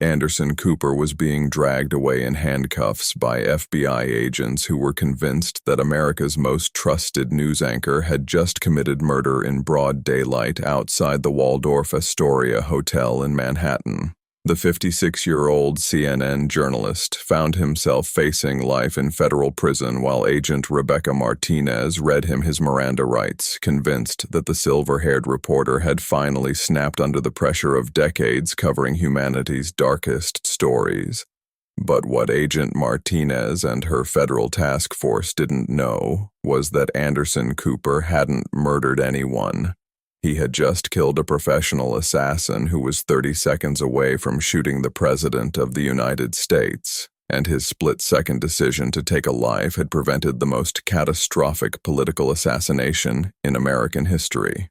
Anderson Cooper was being dragged away in handcuffs by FBI agents who were convinced that America's most trusted news anchor had just committed murder in broad daylight outside the Waldorf Astoria Hotel in Manhattan. The 56-year-old CNN journalist found himself facing life in federal prison while Agent Rebecca Martinez read him his Miranda rights, convinced that the silver-haired reporter had finally snapped under the pressure of decades covering humanity's darkest stories. But what Agent Martinez and her federal task force didn't know was that Anderson Cooper hadn't murdered anyone. He had just killed a professional assassin who was 30 seconds away from shooting the President of the United States, and his split-second decision to take a life had prevented the most catastrophic political assassination in American history.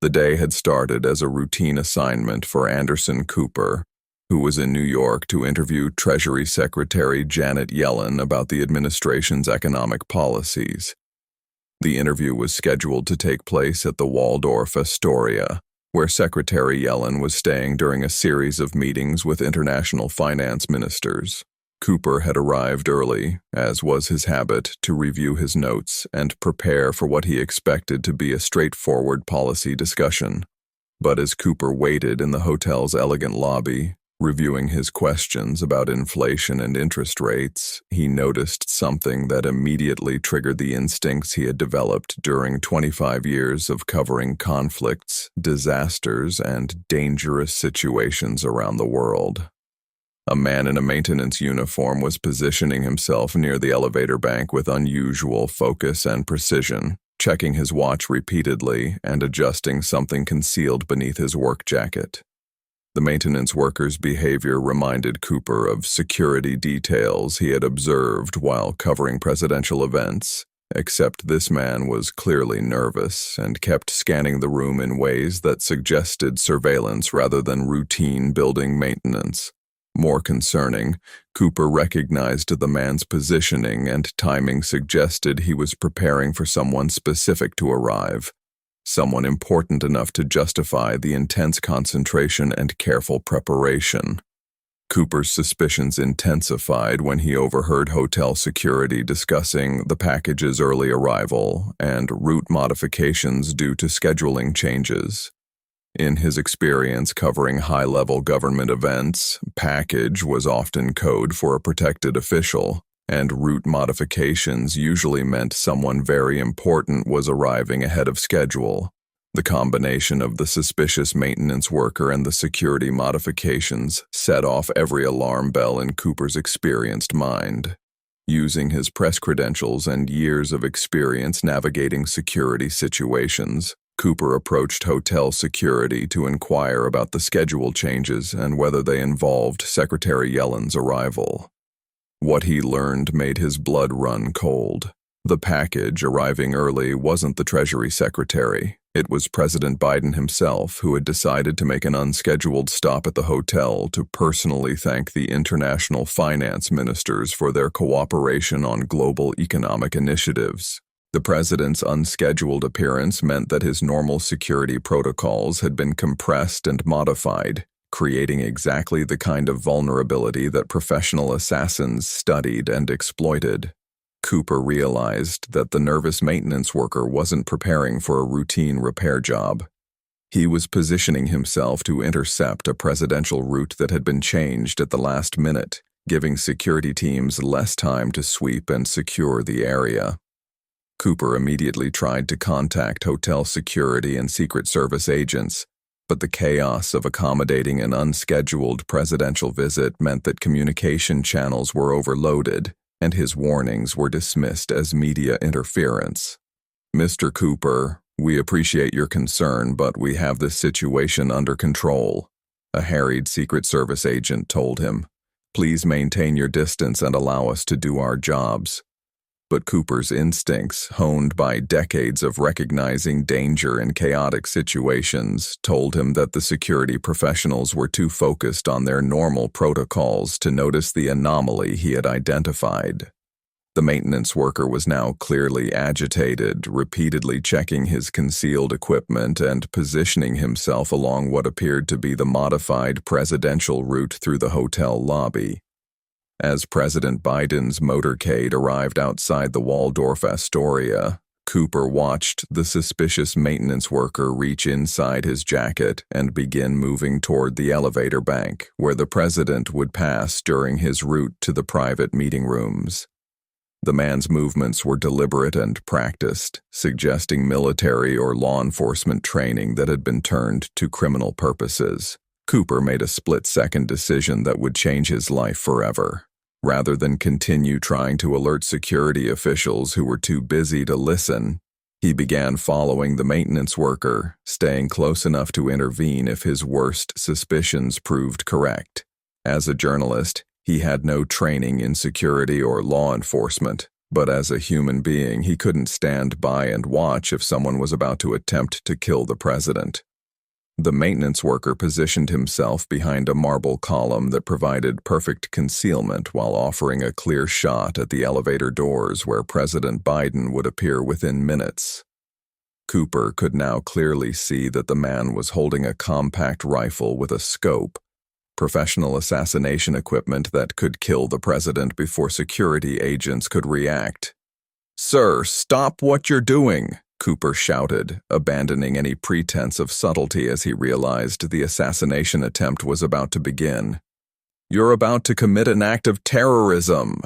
The day had started as a routine assignment for Anderson Cooper, who was in New York to interview Treasury Secretary Janet Yellen about the administration's economic policies. The interview was scheduled to take place at the Waldorf Astoria, where Secretary Yellen was staying during a series of meetings with international finance ministers. Cooper had arrived early, as was his habit, to review his notes and prepare for what he expected to be a straightforward policy discussion. But as Cooper waited in the hotel's elegant lobby, reviewing his questions about inflation and interest rates, he noticed something that immediately triggered the instincts he had developed during 25 years of covering conflicts, disasters, and dangerous situations around the world. A man in a maintenance uniform was positioning himself near the elevator bank with unusual focus and precision, checking his watch repeatedly and adjusting something concealed beneath his work jacket. The maintenance worker's behavior reminded Cooper of security details he had observed while covering presidential events, except this man was clearly nervous and kept scanning the room in ways that suggested surveillance rather than routine building maintenance. More concerning, Cooper recognized the man's positioning and timing suggested he was preparing for someone specific to arrive. Someone important enough to justify the intense concentration and careful preparation. Cooper's suspicions intensified when he overheard hotel security discussing the package's early arrival and route modifications due to scheduling changes. In his experience covering high-level government events, package was often code for a protected official, and route modifications usually meant someone very important was arriving ahead of schedule. The combination of the suspicious maintenance worker and the security modifications set off every alarm bell in Cooper's experienced mind. Using his press credentials and years of experience navigating security situations, Cooper approached hotel security to inquire about the schedule changes and whether they involved Secretary Yellen's arrival. What he learned made his blood run cold. The package arriving early wasn't the Treasury Secretary. It was President Biden himself who had decided to make an unscheduled stop at the hotel to personally thank the international finance ministers for their cooperation on global economic initiatives. The president's unscheduled appearance meant that his normal security protocols had been compressed and modified, creating exactly the kind of vulnerability that professional assassins studied and exploited. Cooper realized that the nervous maintenance worker wasn't preparing for a routine repair job. He was positioning himself to intercept a presidential route that had been changed at the last minute, giving security teams less time to sweep and secure the area. Cooper immediately tried to contact hotel security and Secret Service agents, but the chaos of accommodating an unscheduled presidential visit meant that communication channels were overloaded, and his warnings were dismissed as media interference. "Mr. Cooper, we appreciate your concern, but we have this situation under control," a harried Secret Service agent told him. "Please maintain your distance and allow us to do our jobs." But Cooper's instincts, honed by decades of recognizing danger in chaotic situations, told him that the security professionals were too focused on their normal protocols to notice the anomaly he had identified. The maintenance worker was now clearly agitated, repeatedly checking his concealed equipment and positioning himself along what appeared to be the modified presidential route through the hotel lobby. As President Biden's motorcade arrived outside the Waldorf Astoria, Cooper watched the suspicious maintenance worker reach inside his jacket and begin moving toward the elevator bank, where the president would pass during his route to the private meeting rooms. The man's movements were deliberate and practiced, suggesting military or law enforcement training that had been turned to criminal purposes. Cooper made a split-second decision that would change his life forever. Rather than continue trying to alert security officials who were too busy to listen, he began following the maintenance worker, staying close enough to intervene if his worst suspicions proved correct. As a journalist, he had no training in security or law enforcement, but as a human being, he couldn't stand by and watch if someone was about to attempt to kill the president. The maintenance worker positioned himself behind a marble column that provided perfect concealment while offering a clear shot at the elevator doors where President Biden would appear within minutes. Cooper could now clearly see that the man was holding a compact rifle with a scope, professional assassination equipment that could kill the president before security agents could react. "Sir, stop what you're doing!" Cooper shouted, abandoning any pretense of subtlety as he realized the assassination attempt was about to begin. "You're about to commit an act of terrorism!"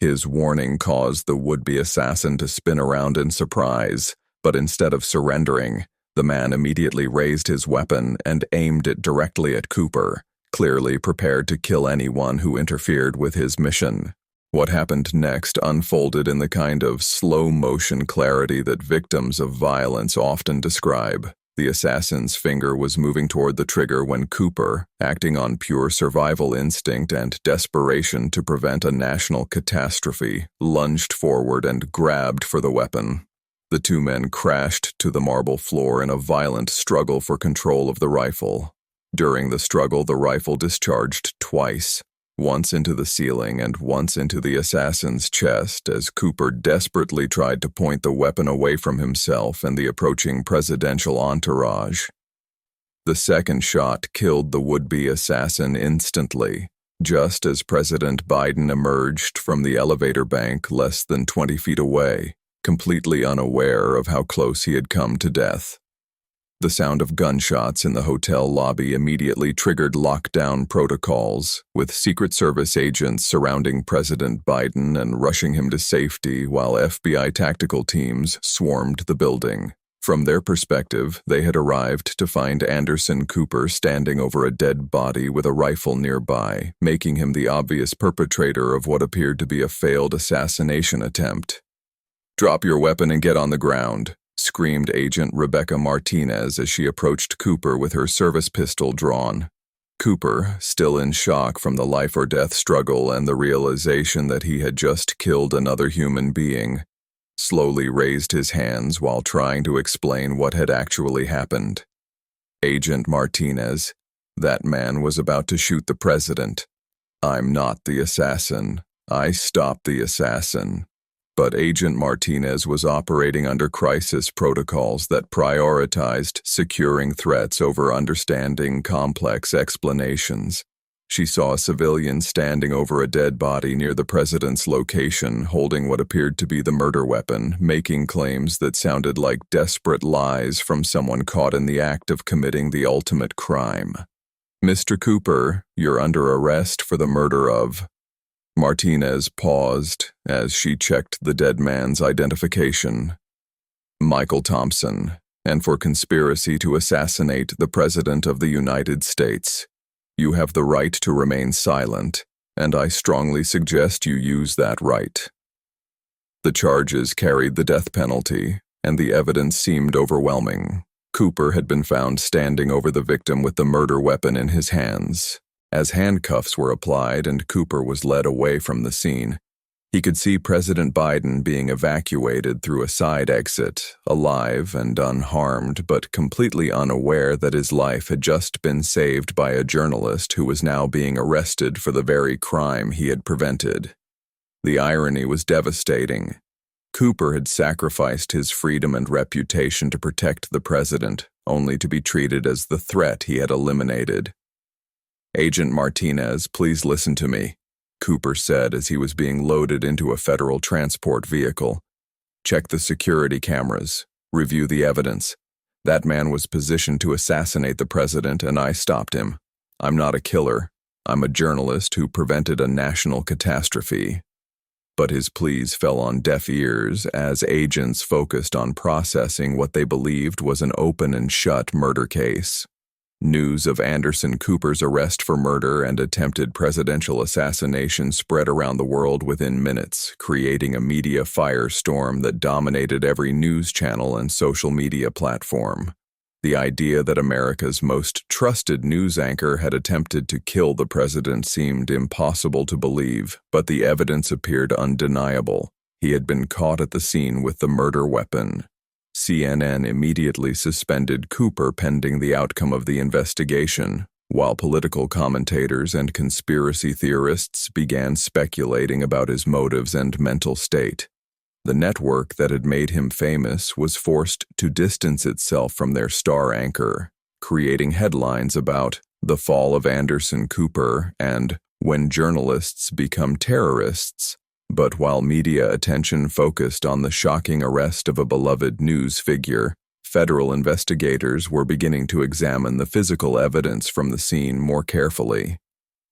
His warning caused the would-be assassin to spin around in surprise, but instead of surrendering, the man immediately raised his weapon and aimed it directly at Cooper, clearly prepared to kill anyone who interfered with his mission. What happened next unfolded in the kind of slow-motion clarity that victims of violence often describe. The assassin's finger was moving toward the trigger when Cooper, acting on pure survival instinct and desperation to prevent a national catastrophe, lunged forward and grabbed for the weapon. The two men crashed to the marble floor in a violent struggle for control of the rifle. During the struggle, the rifle discharged twice, once into the ceiling and once into the assassin's chest as Cooper desperately tried to point the weapon away from himself and the approaching presidential entourage. The second shot killed the would-be assassin instantly, just as President Biden emerged from the elevator bank less than 20 feet away, completely unaware of how close he had come to death. The sound of gunshots in the hotel lobby immediately triggered lockdown protocols, with Secret Service agents surrounding President Biden and rushing him to safety while FBI tactical teams swarmed the building. From their perspective, they had arrived to find Anderson Cooper standing over a dead body with a rifle nearby, making him the obvious perpetrator of what appeared to be a failed assassination attempt. "Drop your weapon and get on the ground," screamed Agent Rebecca Martinez as she approached Cooper with her service pistol drawn. Cooper, still in shock from the life-or-death struggle and the realization that he had just killed another human being, slowly raised his hands while trying to explain what had actually happened. "Agent Martinez, that man was about to shoot the president. I'm not the assassin. I stopped the assassin." But Agent Martinez was operating under crisis protocols that prioritized securing threats over understanding complex explanations. She saw a civilian standing over a dead body near the president's location, holding what appeared to be the murder weapon, making claims that sounded like desperate lies from someone caught in the act of committing the ultimate crime. "Mr. Cooper, you're under arrest for the murder of..." Martinez paused as she checked the dead man's identification. "Michael Thompson, and for conspiracy to assassinate the President of the United States. You have the right to remain silent, and I strongly suggest you use that right." The charges carried the death penalty, and the evidence seemed overwhelming. Cooper had been found standing over the victim with the murder weapon in his hands. As handcuffs were applied and Cooper was led away from the scene, he could see President Biden being evacuated through a side exit, alive and unharmed, but completely unaware that his life had just been saved by a journalist who was now being arrested for the very crime he had prevented. The irony was devastating. Cooper had sacrificed his freedom and reputation to protect the president, only to be treated as the threat he had eliminated. "Agent Martinez, please listen to me," Cooper said as he was being loaded into a federal transport vehicle. "Check the security cameras. Review the evidence. That man was positioned to assassinate the president, and I stopped him. I'm not a killer. I'm a journalist who prevented a national catastrophe." But his pleas fell on deaf ears as agents focused on processing what they believed was an open and shut murder case. News of Anderson Cooper's arrest for murder and attempted presidential assassination spread around the world within minutes, creating a media firestorm that dominated every news channel and social media platform. The idea that America's most trusted news anchor had attempted to kill the president seemed impossible to believe, but the evidence appeared undeniable. He had been caught at the scene with the murder weapon. CNN immediately suspended Cooper pending the outcome of the investigation, while political commentators and conspiracy theorists began speculating about his motives and mental state. The network that had made him famous was forced to distance itself from their star anchor, creating headlines about "The Fall of Anderson Cooper" and "When Journalists Become Terrorists." But while media attention focused on the shocking arrest of a beloved news figure, federal investigators were beginning to examine the physical evidence from the scene more carefully.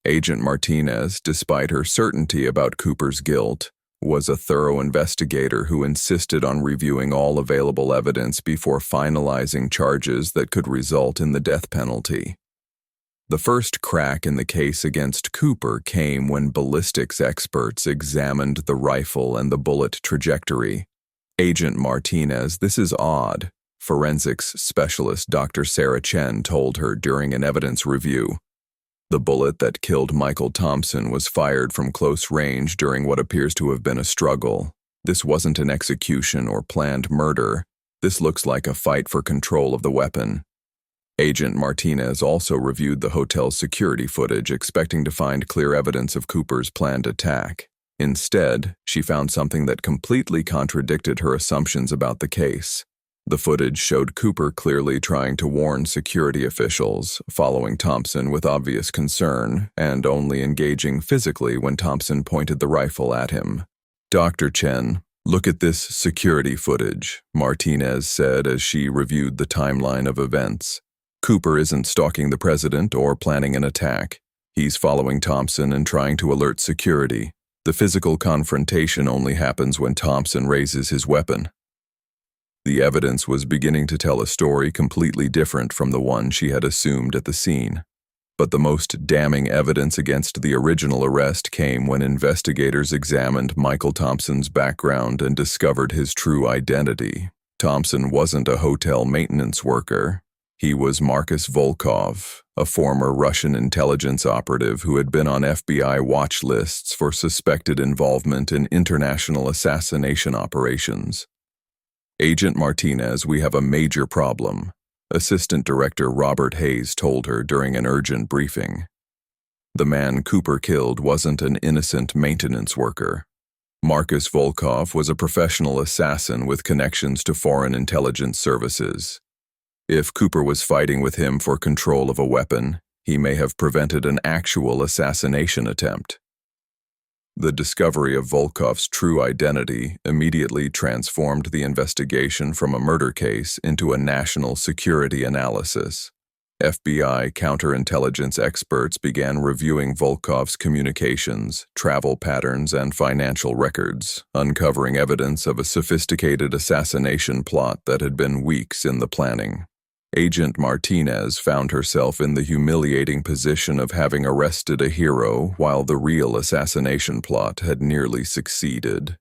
Agent Martinez, despite her certainty about Cooper's guilt, was a thorough investigator who insisted on reviewing all available evidence before finalizing charges that could result in the death penalty. The first crack in the case against Cooper came when ballistics experts examined the rifle and the bullet trajectory. "Agent Martinez, this is odd," forensics specialist Dr. Sarah Chen told her during an evidence review. "The bullet that killed Michael Thompson was fired from close range during what appears to have been a struggle. This wasn't an execution or planned murder. This looks like a fight for control of the weapon." Agent Martinez also reviewed the hotel's security footage, expecting to find clear evidence of Cooper's planned attack. Instead, she found something that completely contradicted her assumptions about the case. The footage showed Cooper clearly trying to warn security officials, following Thompson with obvious concern, and only engaging physically when Thompson pointed the rifle at him. "Dr. Chen, look at this security footage," Martinez said as she reviewed the timeline of events. "Cooper isn't stalking the president or planning an attack. He's following Thompson and trying to alert security. The physical confrontation only happens when Thompson raises his weapon." The evidence was beginning to tell a story completely different from the one she had assumed at the scene. But the most damning evidence against the original arrest came when investigators examined Michael Thompson's background and discovered his true identity. Thompson wasn't a hotel maintenance worker. He was Marcus Volkov, a former Russian intelligence operative who had been on FBI watch lists for suspected involvement in international assassination operations. "Agent Martinez, we have a major problem," Assistant Director Robert Hayes told her during an urgent briefing. "The man Cooper killed wasn't an innocent maintenance worker. Marcus Volkov was a professional assassin with connections to foreign intelligence services. If Cooper was fighting with him for control of a weapon, he may have prevented an actual assassination attempt." The discovery of Volkov's true identity immediately transformed the investigation from a murder case into a national security analysis. FBI counterintelligence experts began reviewing Volkov's communications, travel patterns, and financial records, uncovering evidence of a sophisticated assassination plot that had been weeks in the planning. Agent Martinez found herself in the humiliating position of having arrested a hero while the real assassination plot had nearly succeeded.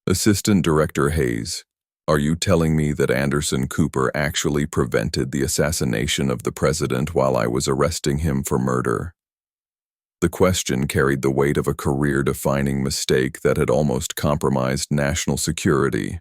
"Assistant Director Hayes, are you telling me that Anderson Cooper actually prevented the assassination of the president while I was arresting him for murder?" The question carried the weight of a career-defining mistake that had almost compromised national security.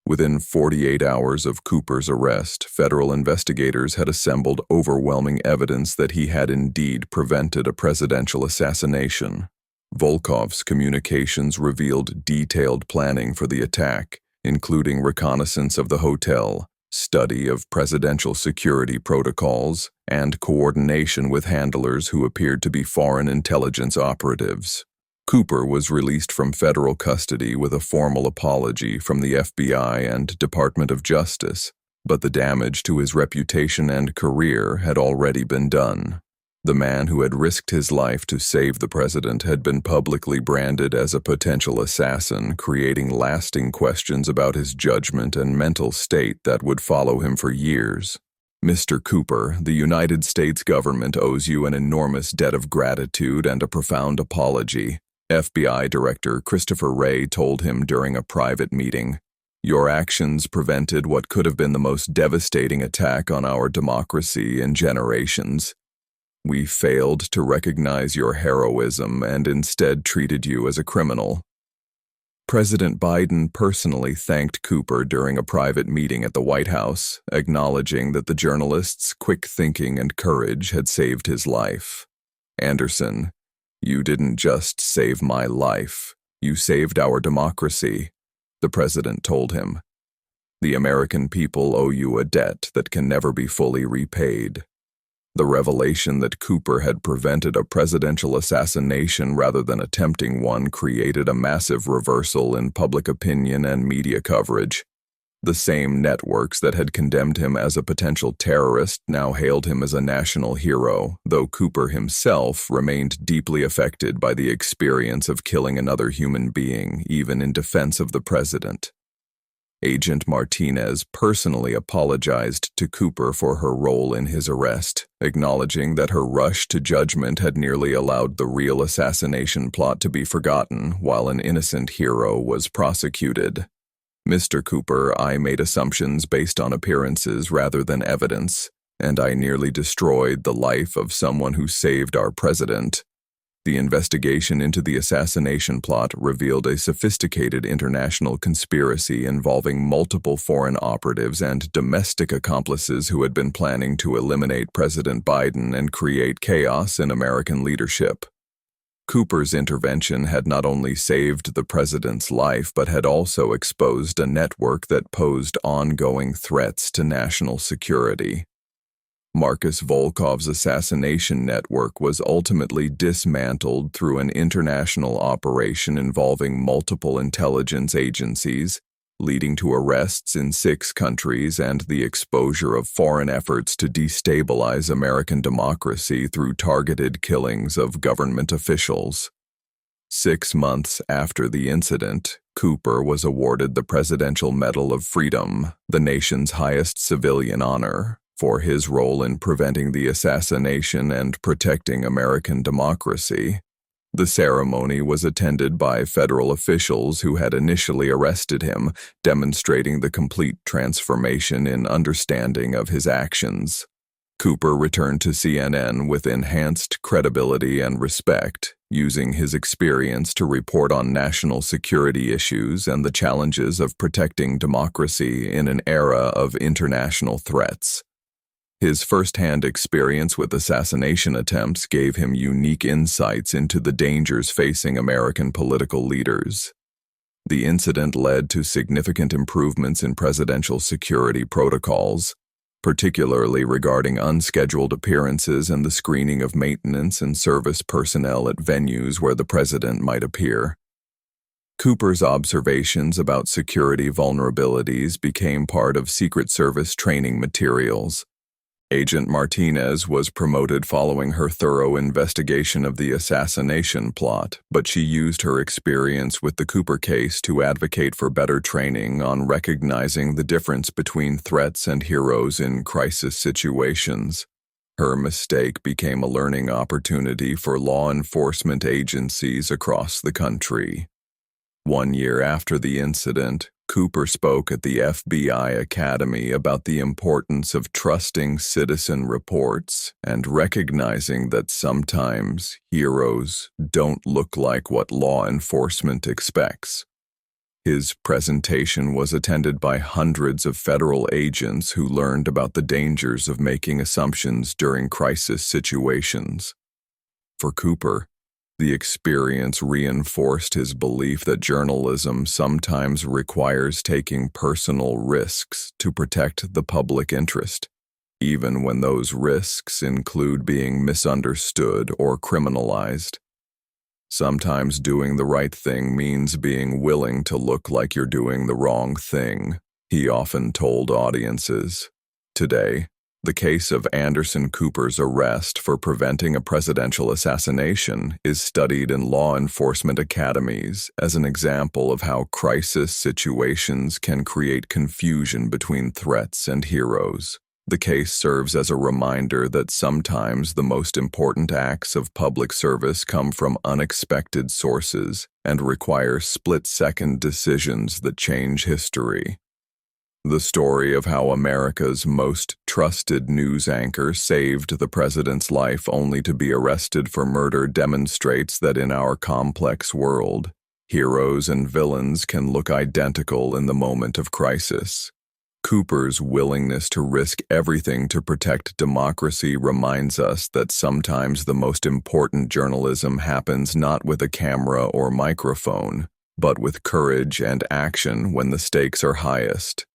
Within 48 hours of Cooper's arrest, federal investigators had assembled overwhelming evidence that he had indeed prevented a presidential assassination. Volkov's communications revealed detailed planning for the attack, including reconnaissance of the hotel, study of presidential security protocols, and coordination with handlers who appeared to be foreign intelligence operatives. Cooper was released from federal custody with a formal apology from the FBI and Department of Justice, but the damage to his reputation and career had already been done. The man who had risked his life to save the president had been publicly branded as a potential assassin, creating lasting questions about his judgment and mental state that would follow him for years. Mr. Cooper, the United States government owes you an enormous debt of gratitude and a profound apology, FBI Director Christopher Wray told him during a private meeting. Your actions prevented what could have been the most devastating attack on our democracy in generations. We failed to recognize your heroism and instead treated you as a criminal. President Biden personally thanked Cooper during a private meeting at the White House, acknowledging that the journalist's quick thinking and courage had saved his life. Anderson, you didn't just save my life, you saved our democracy, the president told him. The American people owe you a debt that can never be fully repaid. The revelation that Cooper had prevented a presidential assassination rather than attempting one created a massive reversal in public opinion and media coverage. The same networks that had condemned him as a potential terrorist now hailed him as a national hero, though Cooper himself remained deeply affected by the experience of killing another human being, even in defense of the president. Agent Martinez personally apologized to Cooper for her role in his arrest, acknowledging that her rush to judgment had nearly allowed the real assassination plot to be forgotten while an innocent hero was prosecuted. Mr. Cooper, I made assumptions based on appearances rather than evidence, and I nearly destroyed the life of someone who saved our president. The investigation into the assassination plot revealed a sophisticated international conspiracy involving multiple foreign operatives and domestic accomplices who had been planning to eliminate President Biden and create chaos in American leadership. Cooper's intervention had not only saved the president's life but had also exposed a network that posed ongoing threats to national security. Marcus Volkov's assassination network was ultimately dismantled through an international operation involving multiple intelligence agencies, leading to arrests in 6 countries and the exposure of foreign efforts to destabilize American democracy through targeted killings of government officials. 6 months after the incident, Cooper was awarded the Presidential Medal of Freedom, the nation's highest civilian honor, for his role in preventing the assassination and protecting American democracy. The ceremony was attended by federal officials who had initially arrested him, demonstrating the complete transformation in understanding of his actions. Cooper returned to CNN with enhanced credibility and respect, using his experience to report on national security issues and the challenges of protecting democracy in an era of international threats. His first-hand experience with assassination attempts gave him unique insights into the dangers facing American political leaders. The incident led to significant improvements in presidential security protocols, particularly regarding unscheduled appearances and the screening of maintenance and service personnel at venues where the president might appear. Cooper's observations about security vulnerabilities became part of Secret Service training materials. Agent Martinez was promoted following her thorough investigation of the assassination plot, but she used her experience with the Cooper case to advocate for better training on recognizing the difference between threats and heroes in crisis situations. Her mistake became a learning opportunity for law enforcement agencies across the country. 1 year after the incident, Cooper spoke at the FBI Academy about the importance of trusting citizen reports and recognizing that sometimes heroes don't look like what law enforcement expects. His presentation was attended by hundreds of federal agents who learned about the dangers of making assumptions during crisis situations. For Cooper, The experience reinforced his belief that journalism sometimes requires taking personal risks to protect the public interest, even when those risks include being misunderstood or criminalized. Sometimes doing the right thing means being willing to look like you're doing the wrong thing, he often told audiences. Today, the case of Anderson Cooper's arrest for preventing a presidential assassination is studied in law enforcement academies as an example of how crisis situations can create confusion between threats and heroes. The case serves as a reminder that sometimes the most important acts of public service come from unexpected sources and require split-second decisions that change history. The story of how America's most trusted news anchor saved the president's life only to be arrested for murder demonstrates that in our complex world, heroes and villains can look identical in the moment of crisis. Cooper's willingness to risk everything to protect democracy reminds us that sometimes the most important journalism happens not with a camera or microphone, but with courage and action when the stakes are highest.